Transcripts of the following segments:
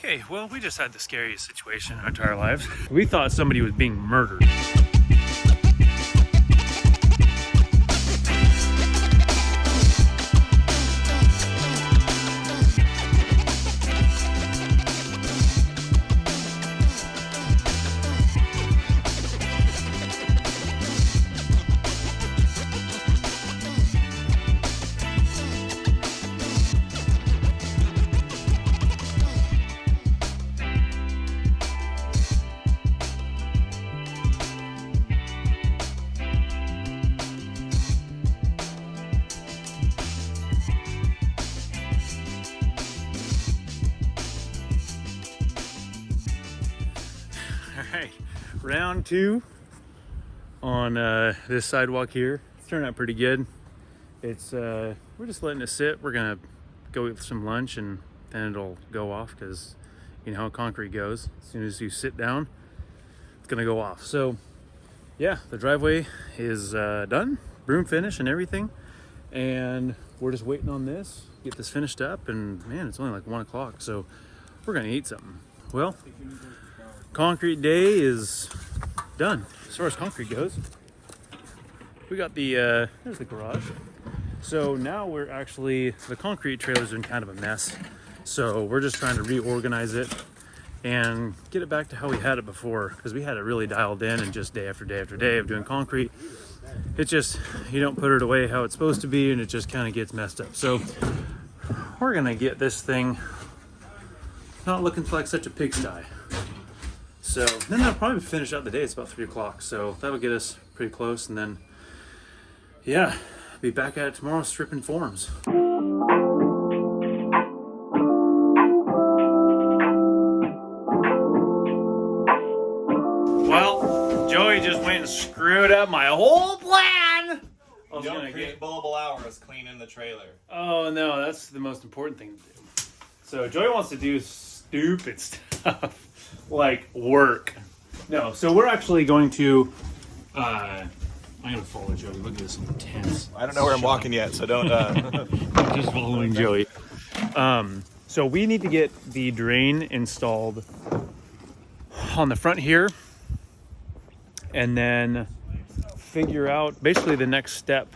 Okay, well, we just had the scariest situation in our entire lives. We thought somebody was being murdered. Alright, round two on this sidewalk here. It's turned out pretty good. It's we're just letting it sit. We're gonna go eat some lunch and then it'll go off because you know how concrete goes. As soon as you sit down, it's gonna go off. So yeah, the driveway is done, broom finish and everything. And we're just waiting on this, get this finished up, and man, it's only like 1 o'clock, so we're gonna eat something. Well, concrete day is done as far as concrete goes. We got the there's the garage. So now we're actually, the concrete trailer's been kind of a mess, so we're just trying to reorganize it and get it back to how we had it before, because we had it really dialed in and just day after day after day of doing concrete. It just, you don't put it away how it's supposed to be and it just kind of gets messed up. So we're gonna get this thing not looking like such a pigsty. So then I'll probably finish out the day. It's about 3 o'clock, so that'll get us pretty close, and then yeah, be back at it tomorrow stripping forms. Well, Joey just went and screwed up my whole plan. You don't create billable hours cleaning the trailer. Oh no, that's the most important thing to do. So Joey wants to do stupid stuff. Like work. No, so we're actually going to I'm gonna follow Joey. Look at this intense. I don't know where I'm walking yet, so don't I'm just following Joey. So we need to get the drain installed on the front here and then figure out basically the next step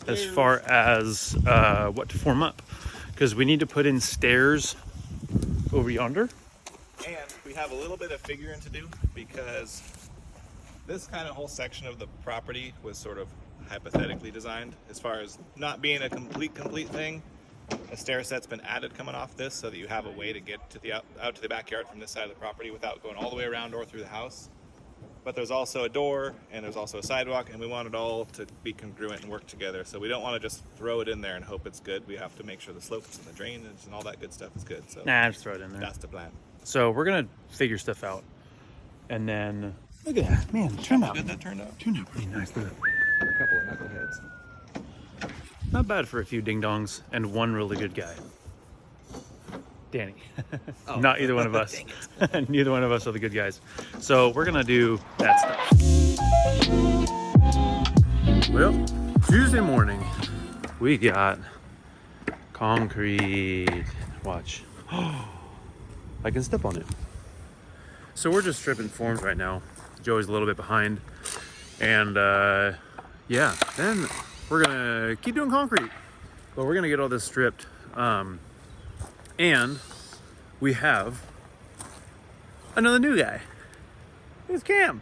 as far as what to form up, because we need to put in stairs over yonder. And we have a little bit of figuring to do, because this kind of whole section of the property was sort of hypothetically designed as far as not being a complete thing. A stair set's been added coming off this so that you have a way to get to the out to the backyard from this side of the property without going all the way around or through the house. But there's also a door and there's also a sidewalk, and we want it all to be congruent and work together. So we don't want to just throw it in there and hope it's good. We have to make sure the slopes and the drainage and all that good stuff is good. So Nah, just throw it in there. that's the plan. So we're gonna figure stuff out, and then look at that, man! Turned out. How good that turned out. Turned out pretty nice. Look at that. A couple of knuckleheads. Not bad for a few ding dongs and one really good guy. Danny. Oh. Not either one of us. Neither one of us are the good guys. So we're gonna do that stuff. Well, Tuesday morning, we got concrete. Watch. I can step on it. So we're just stripping forms right now. Joey's a little bit behind. And yeah, then we're gonna keep doing concrete. But we're gonna get all this stripped. And we have another new guy. It's Cam.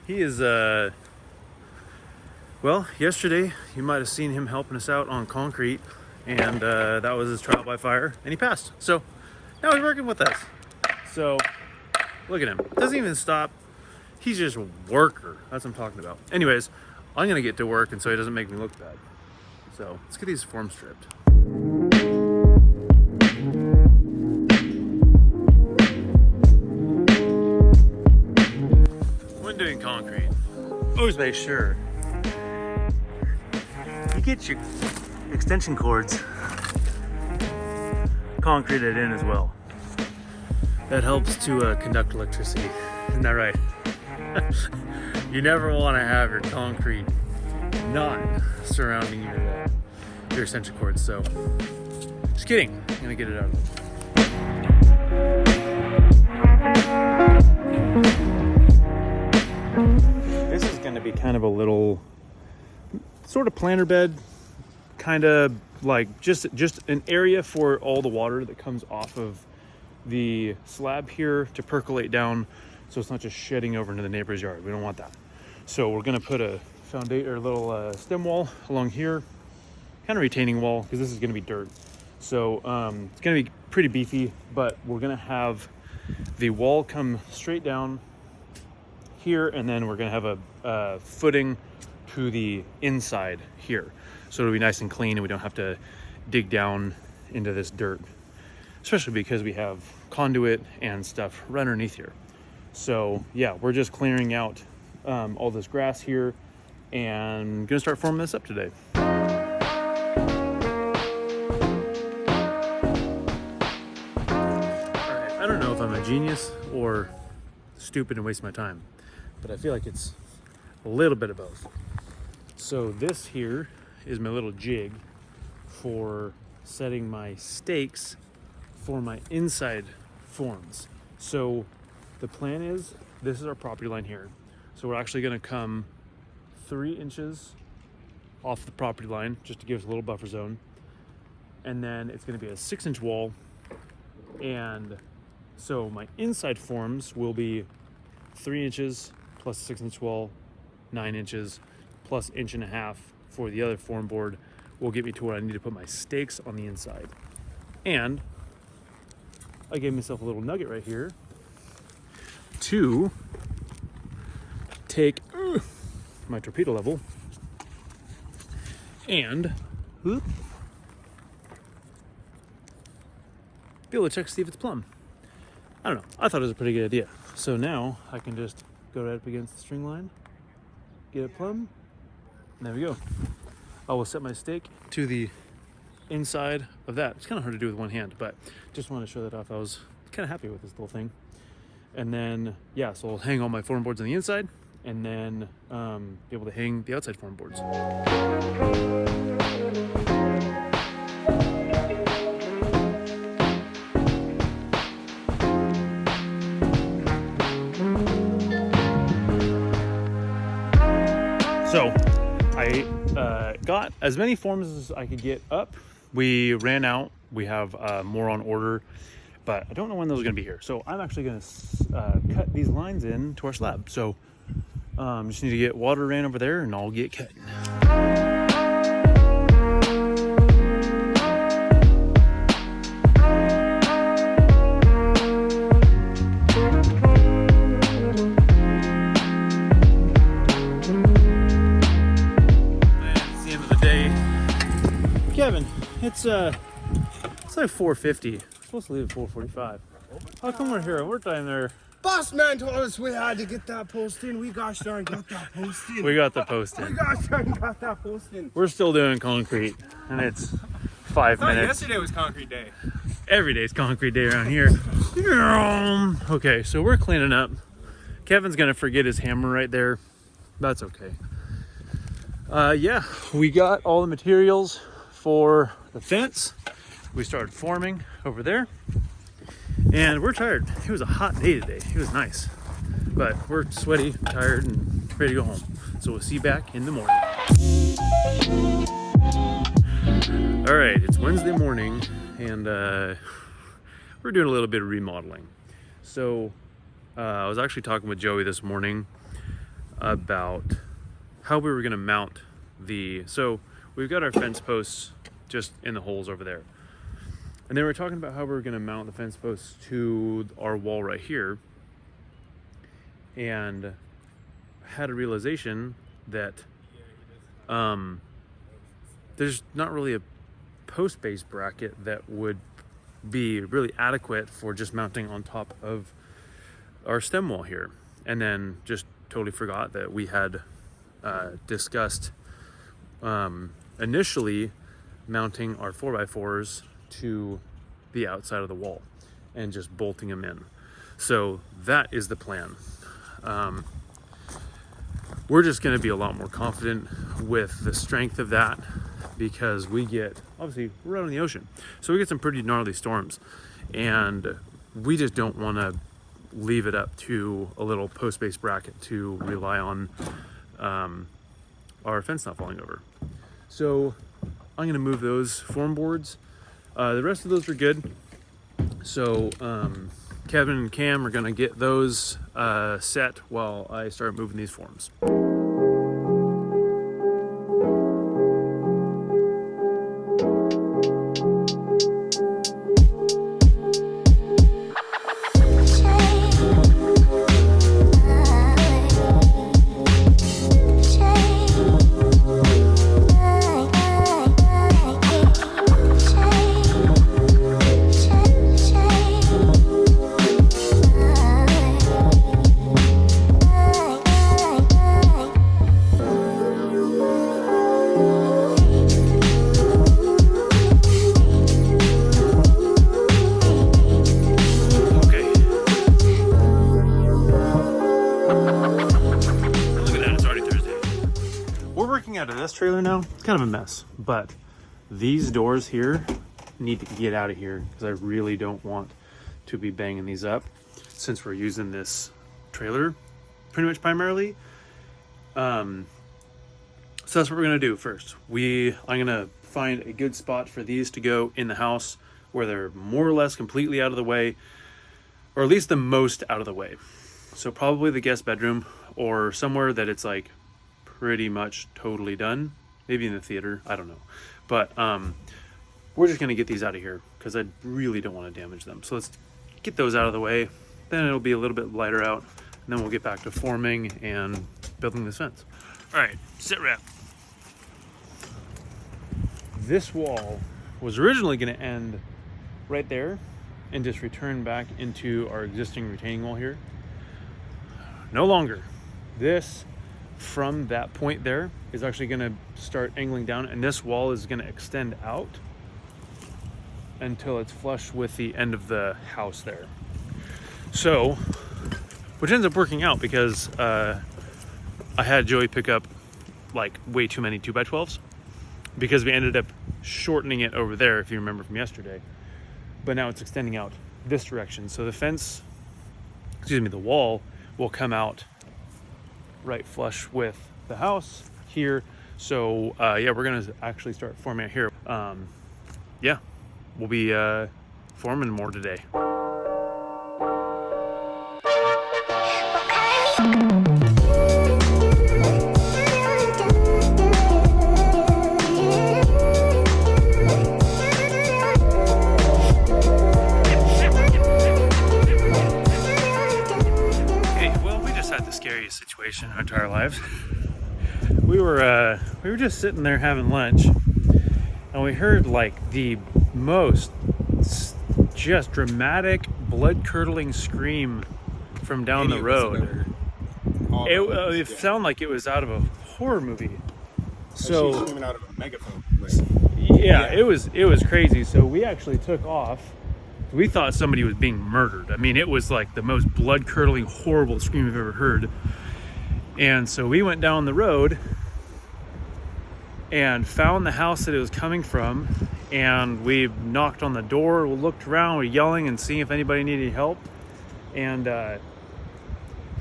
He is, well, yesterday you might have seen him helping us out on concrete, and that was his trial by fire, and he passed. So now he's working with us. So look at him. Doesn't even stop. He's just a worker. That's what I'm talking about. Anyways, I'm gonna get to work, and so he doesn't make me look bad. So let's get these forms stripped. When doing concrete, always make sure you get your extension cords concreted in as well. That helps to conduct electricity. Isn't that right? You never want to have your concrete not surrounding your extension cords. So, just kidding. I'm gonna get it out of the way. kind of a little sort of planter bed, kind of like just an area for all the water that comes off of the slab here to percolate down, so it's not just shedding over into the neighbor's yard. We don't want that. So we're going to put a foundation or a little stem wall along here, kind of retaining wall, because this is going to be dirt. So it's going to be pretty beefy, but we're going to have the wall come straight down here, and then we're going to have a footing to the inside here. So it'll be nice and clean, and we don't have to dig down into this dirt, especially because we have conduit and stuff right underneath here. So yeah, we're just clearing out all this grass here and gonna start forming this up today. All right, I don't know if I'm a genius or stupid and waste my time, but I feel like it's a little bit of both. So this here is my little jig for setting my stakes for my inside forms. So the plan is, this is our property line here. So we're actually going to come 3 inches off the property line just to give us a little buffer zone. And then it's going to be a 6-inch wall. And so my inside forms will be 3 inches plus a 6-inch wall, 9 inches plus 1.5 inches for the other form board will get me to where I need to put my stakes on the inside. And I gave myself a little nugget right here to take my torpedo level and be able to check to see if it's plumb. I don't know. I thought it was a pretty good idea. So now I can just go right up against the string line, get it plumb, and there we go. I will set my stake to the inside of that. It's kind of hard to do with one hand, but just wanted to show that off. I was kind of happy with this little thing. And then, yeah, so I'll hang all my form boards on the inside and then be able to hang the outside form boards. So I got as many forms as I could get up. We ran out. We have more on order, but I don't know when those are going to be here. So I'm actually going to cut these lines in to our slab. So just need to get water ran over there and I'll get cutting. Kevin, it's like 4:50. We're supposed to leave at 4:45. How come we're here at work time there? Boss man told us we had to get that post in. We gosh darn got that post in. We got the post in. We gosh darn got that post in. We're still doing concrete, and it's 5 minutes. Yesterday was concrete day. Every day's concrete day around here. Okay, so we're cleaning up. Kevin's gonna forget his hammer right there. That's okay. Yeah, we got all the materials for the fence. We started forming over there, and we're tired. It was a hot day today. It was nice, but we're sweaty, tired, and ready to go home. So we'll see you back in the morning. All right, it's Wednesday morning, and we're doing a little bit of remodeling. So I was actually talking with Joey this morning about how we were going to mount so we've got our fence posts just in the holes over there. And then we're talking about how we're going to mount the fence posts to our wall right here. And had a realization that there's not really a post-based bracket that would be really adequate for just mounting on top of our stem wall here. And then just totally forgot that we had discussed initially mounting our 4x4s to the outside of the wall and just bolting them in. So that is the plan. We're just going to be a lot more confident with the strength of that because obviously we're out on the ocean, so we get some pretty gnarly storms, and we just don't want to leave it up to a little post-based bracket to rely on our fence not falling over. So I'm gonna move those form boards. The rest of those are good. So Kevin and Cam are gonna get those set while I start moving these forms. Out of this trailer now, it's kind of a mess, but these doors here need to get out of here because I really don't want to be banging these up since we're using this trailer pretty much primarily. So that's what we're gonna do first. I'm gonna find a good spot for these to go in the house where they're more or less completely out of the way, or at least the most out of the way. So probably the guest bedroom or somewhere that it's like pretty much totally done, maybe in the theater, I don't know, but we're just gonna get these out of here because I really don't want to damage them. So let's get those out of the way, then it'll be a little bit lighter out, and then we'll get back to forming and building this fence. All right, sit rep. This wall was originally going to end right there and just return back into our existing retaining wall here. No longer. This, from that point there, is actually going to start angling down, and this wall is going to extend out until it's flush with the end of the house there. So, which ends up working out because I had Joey pick up like way too many 2x12s because we ended up shortening it over there, if you remember from yesterday. But now it's extending out this direction. So the wall will come out right flush with the house here. So yeah, we're gonna actually start forming it here. Yeah, we'll be forming more today. Situation in our entire lives. We were just sitting there having lunch, and we heard like the most just dramatic, blood-curdling scream from down the road. It sounded like it was out of a horror movie. So she's screaming out of a megaphone. Yeah, it was crazy. So we actually took off. We thought somebody was being murdered. I mean, it was like the most blood-curdling, horrible scream I've ever heard. And so we went down the road and found the house that it was coming from, and we knocked on the door, we looked around, we were yelling and seeing if anybody needed help. And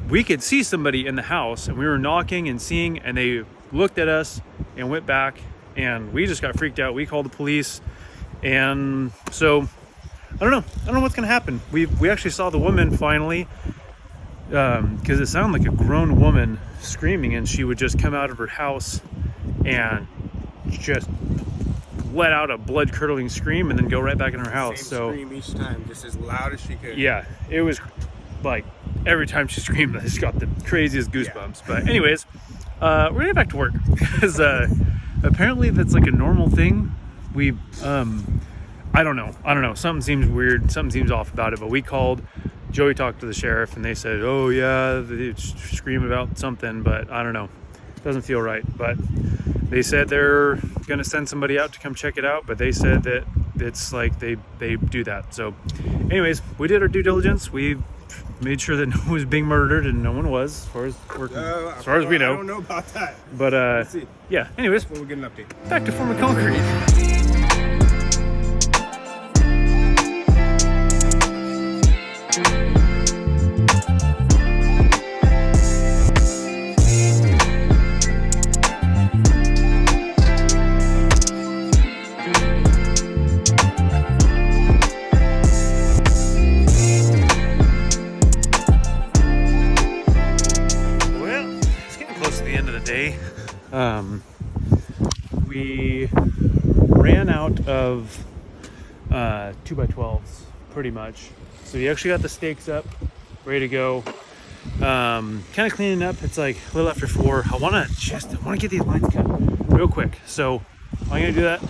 we could see somebody in the house, and we were knocking and seeing, and they looked at us and went back, and we just got freaked out. We called the police, and so I don't know what's gonna happen. We actually saw the woman finally, because it sounded like a grown woman screaming, and she would just come out of her house and just let out a blood-curdling scream and then go right back in her house. Same scream each time, just as loud as she could. Yeah, it was like every time she screamed, I just got the craziest goosebumps. Yeah. But anyways, we're gonna get back to work because apparently that's like a normal thing. We I don't know. Something seems weird. Something seems off about it. But we called. Joey talked to the sheriff, and they said, "Oh yeah, they scream about something, but I don't know. Doesn't feel right." But they said they're gonna send somebody out to come check it out. But they said that it's like they do that. So, anyways, we did our due diligence. We made sure that no one was being murdered, and no one was, as far as we know. I don't know about that. But let's see. Yeah. Anyways, we'll get an update. Back to forming concrete. We ran out of 2x12s pretty much. So we actually got the stakes up, ready to go. Kind of cleaning up. It's like a little after 4. I want to get these lines cut real quick. So I'm gonna do that.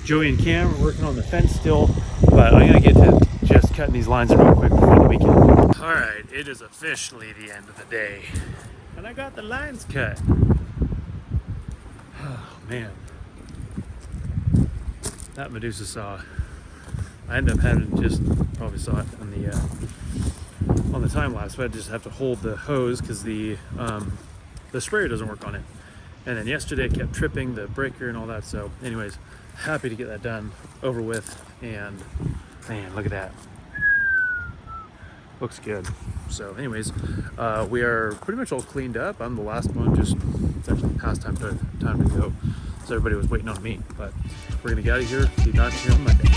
Joey and Cam are working on the fence still, but I'm gonna get to just cutting these lines real quick before the weekend. All right, it is officially the end of the day, and I got the lines cut. Oh man, that Medusa saw. I ended up having just probably saw it on the time lapse, but I just have to hold the hose because the sprayer doesn't work on it. And then yesterday I kept tripping the breaker and all that. So anyways, happy to get that done, over with, and man, look at that. Looks good. So anyways, we are pretty much all cleaned up. I'm the last one, just it's actually past time to go. So everybody was waiting on me, but we're gonna get out of here, be back here on Monday.